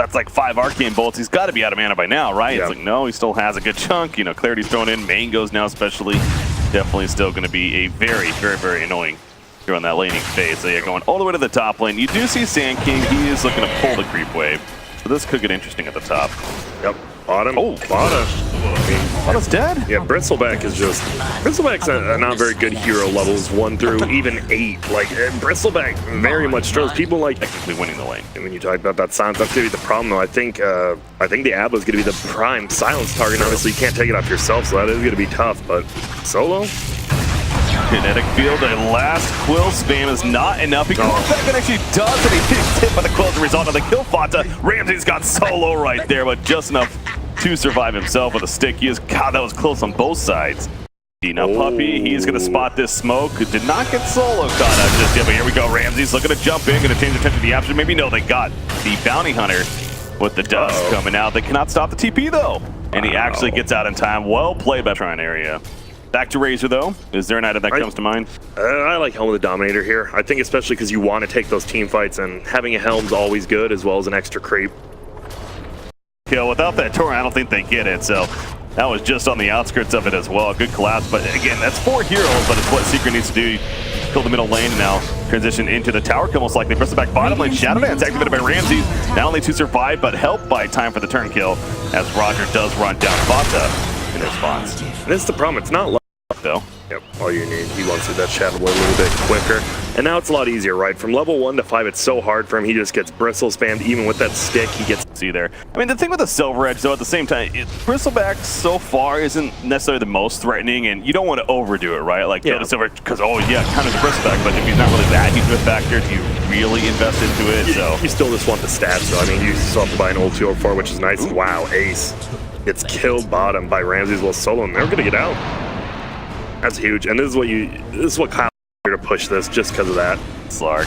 that's like 5 arcane bolts. He's got to be out of mana by now, right? Yeah. It's like, no, he still has a good chunk. You know, Clarity's thrown in, Mango's now especially. Definitely still going to be a very, very, very annoying here on that laning phase. So yeah, going all the way to the top lane. You do see Sand King. He is looking to pull the creep wave. So this could get interesting at the top. Yep. Bottom. Oh, Bottom. Bottom's dead? Yeah, Bristleback is just... Bristleback's a not very good hero levels 1 through even 8. Like, Bristleback very much struggles. People like... Technically winning the lane. And when you talk about that silence, that's going to be the problem, though. I think the Abba is going to be the prime silence target. Obviously, you can't take it off yourself, so that is going to be tough. But solo... Kinetic field, a last quill spam is not enough. He comes back and actually does, and he gets hit by the quill as a result of the kill. Fata. Ramzes got solo right there, but just enough to survive himself with a stick. God, that was close on both sides. Now Puppy, he's going to spot this smoke. Did not get solo caught out just yet, but here we go. Ramzes looking to jump in, going to change attention to the option. Maybe no, they got the bounty hunter with the dust coming out. They cannot stop the TP though, and he actually gets out in time. Well played by Trine area. Back to Razor though. Is there an item that comes to mind? I like Helm of the Dominator here. I think especially because you want to take those team fights, and having a Helm's always good, as well as an extra creep. Kill without that torrent, I don't think they get it. So that was just on the outskirts of it as well. Good collapse, but again, that's 4 heroes, but it's what Secret needs to do. Kill the middle lane and now transition into the tower kill most likely. Bristleback bottom lane. Shadow Dance activated by Ramzes. Not only to survive, but helped by time for the turn kill as Roger does run down Fata in response. And this is the problem. It's not luck, though. Yep, all you need. He wants to do that Shadow Blade a little bit quicker. And now it's a lot easier, right? From level 1 to 5, it's so hard for him. He just gets bristle spammed. Even with that stick, he gets... See there. I mean, the thing with the Silver Edge, though, at the same time, Bristleback so far isn't necessarily the most threatening, and you don't want to overdo it, right? Like, the Silver Edge, because, oh, yeah, kind of the Bristleback, but if he's not really that huge of a factor, do you really invest into it? So you still just want the stats, so I mean, you still have to buy an old 204, which is nice. Ooh. Wow, Ace gets killed bottom by Ramzes while solo, and they're going to get out. That's huge, and this is what Kyle here to push this just because of that. Slark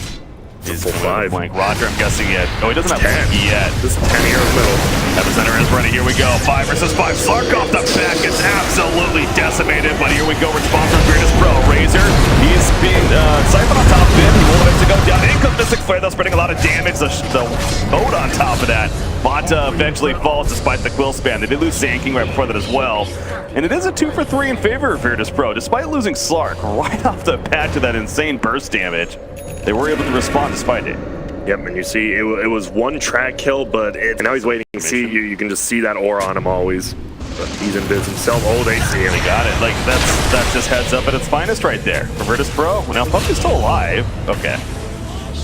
is full 5. Roger, I'm guessing yet. Oh, he doesn't have 10 yet. This is 10 here in the middle. Epicenter is ready. Here we go. 5 versus 5. Slark off the back gets absolutely decimated, but here we go. Response from Greatest Pro. Razor, he's being siphoned on top of him. He will have to go down. In comes Mystic Flare, though, spreading a lot of damage. The boat on top of that. Vata eventually falls despite the quill spam. They did lose Sand King right before that as well. And it is a 2 for 3 in favor of Virtus Pro, despite losing Slark right off the bat to that insane burst damage. They were able to respond despite it. Yep, and you see it was 1 track kill, but now he's waiting to see you. You can just see that aura on him always. But he's invis himself. Oh, they see him. They got it. Like, that's just heads up at its finest right there for Virtus Pro. Now, Puppy's still alive. Okay.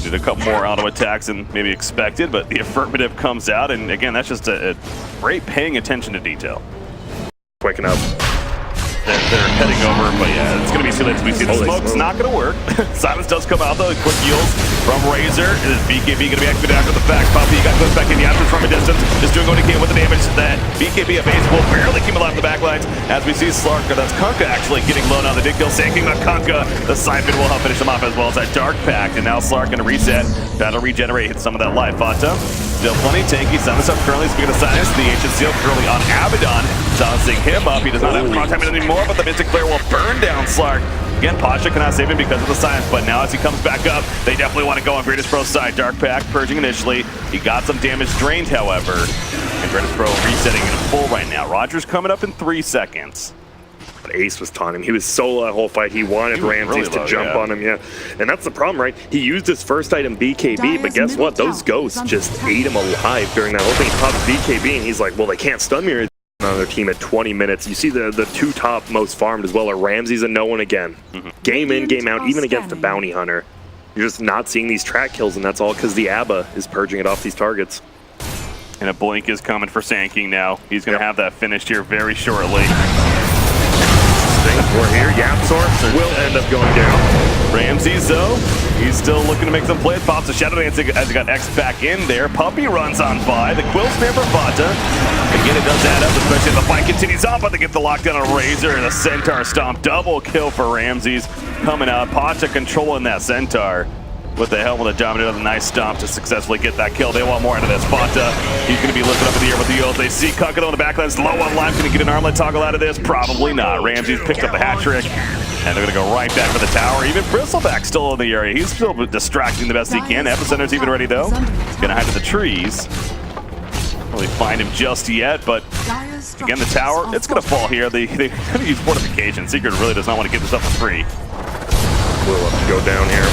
Did a couple more auto attacks than maybe expected, but the affirmative comes out, and again, that's just a great paying attention to detail. Quick enough. They're heading over, but yeah, it's going to be too late. We see the smoke's not going to work. Silence does come out, though. Quick heals from Razor. Is BKB going to be activated after the fact? Puppy got close back in the absence from a distance. Just doing what he can with the damage. That BKB evades will barely keep alive in the backlines. As we see Slark, that's Kunkka actually getting low now. They did kill Sand King, but Kunkka, the Siphon will help finish him off as well as that Dark Pact. And now Slark going to reset. That'll regenerate, hit some of that life. Fata still plenty tanky. Silence up currently. Speaking of Silence, the Ancient Seal currently on Abaddon. Silencing him up. He does not have the time anymore, but the Mystic Flare will burn down Slark. Again, Pasha cannot save him because of the silence, but now as he comes back up, they definitely want to go on Virtus Pro's side. Dark Pact purging initially. He got some damage drained, however. And Virtus Pro resetting in full right now. Roger's coming up in 3 seconds. But Ace was taunting him. He was solo that whole fight. He wanted Ramzes to jump on him, And that's the problem, right? He used his first item, BKB, but guess what? Those ghosts just ate him alive during that whole thing. He popped BKB, and he's like, well, they can't stun me on their team at 20 minutes. You see the 2 top most farmed as well are Ramzes and no one again. Game in, game out, even against the bounty hunter. You're just not seeing these track kills, and that's all because the Abba is purging it off these targets. And a blink is coming for Sand King now. He's going to have that finished here very shortly. We're here. Yapsor will end up going down. Ramzes, though, he's still looking to make some plays. Pops a Shadow Dance as he got X back in there. Puppy runs on by. The Quill Spam for Vata. Again, it does add up, especially as the fight continues on, but they get the lockdown on Razor and a Centaur Stomp. Double kill for Ramzes coming out. Pacha controlling that Centaur. With the Helm of the Dominator, a nice stomp to successfully get that kill. They want more out of this. Vata, he's going to be lifted up in the air with the heals. They see Kunkka on the backlines, low on life. Going to get an armlet toggle out of this? Probably not. Ramzes picked up the hat trick, and they're going to go right back for the tower. Even Bristleback still in the area. He's still distracting the best he can. Epicenter's even ready, though. He's going to hide to the trees. really find him just yet, but again, the tower, it's going to fall here. They kind of use fortification. Secret really does not want to give this up for free. Will have to go down here.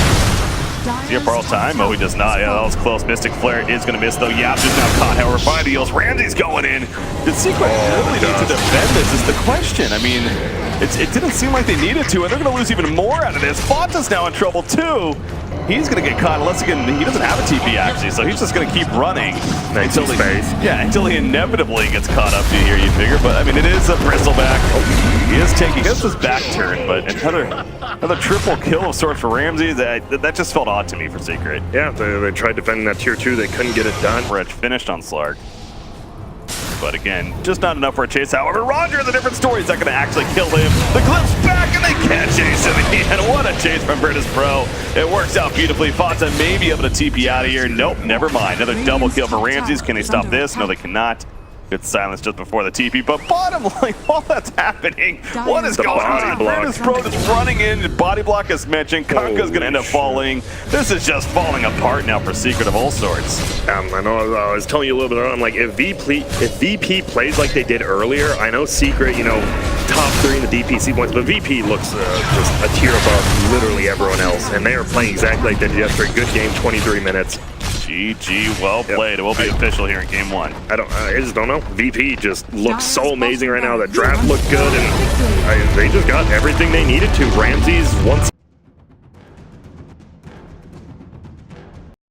Does he have borrowed time? Oh, he does not. Yeah, that was close. Mystic Flare is going to miss, though. Yap is now caught, however, by the heels. Ramsey's going in. Did Secret really need to defend this is the question. I mean, it didn't seem like they needed to, and they're going to lose even more out of this. Fonta's now in trouble, too. He's going to get caught unless he doesn't have a TP, actually, so he's just going to keep running until he inevitably gets caught up to here, you figure. But, I mean, it is a bristleback. He is taking his back turn, but another triple kill of sorts for Ramsey. That just felt odd to me for Secret. Yeah, they tried defending that tier 2. They couldn't get it done. Reg finished on Slark. But again, just not enough for a chase. However, Roger has a different story. Is that going to actually kill him? The Clip's back and they can't chase him. And what a chase from Virtus Pro. It works out beautifully. Fonta may be able to TP out of here. Nope, never mind. Another double kill for Ramses. Can they stop this? No, they cannot. Good silence just before the TP, but bottom line, while that's happening, what is going on? Virtus Pro is running in, body block as mentioned, Kanka's gonna end up falling. This is just falling apart now for Secret of all sorts. I know, I was telling you a little bit earlier, I'm like, if VP plays like they did earlier, I know Secret, you know, top 3 in the DPC points, but VP looks just a tier above literally everyone else, and they are playing exactly like they did yesterday. Good game, 23 minutes. GG, well played. It will be official here in game 1. I just don't know. VP just looks so amazing right now. The draft looked good, and they just got everything they needed to. Ramses once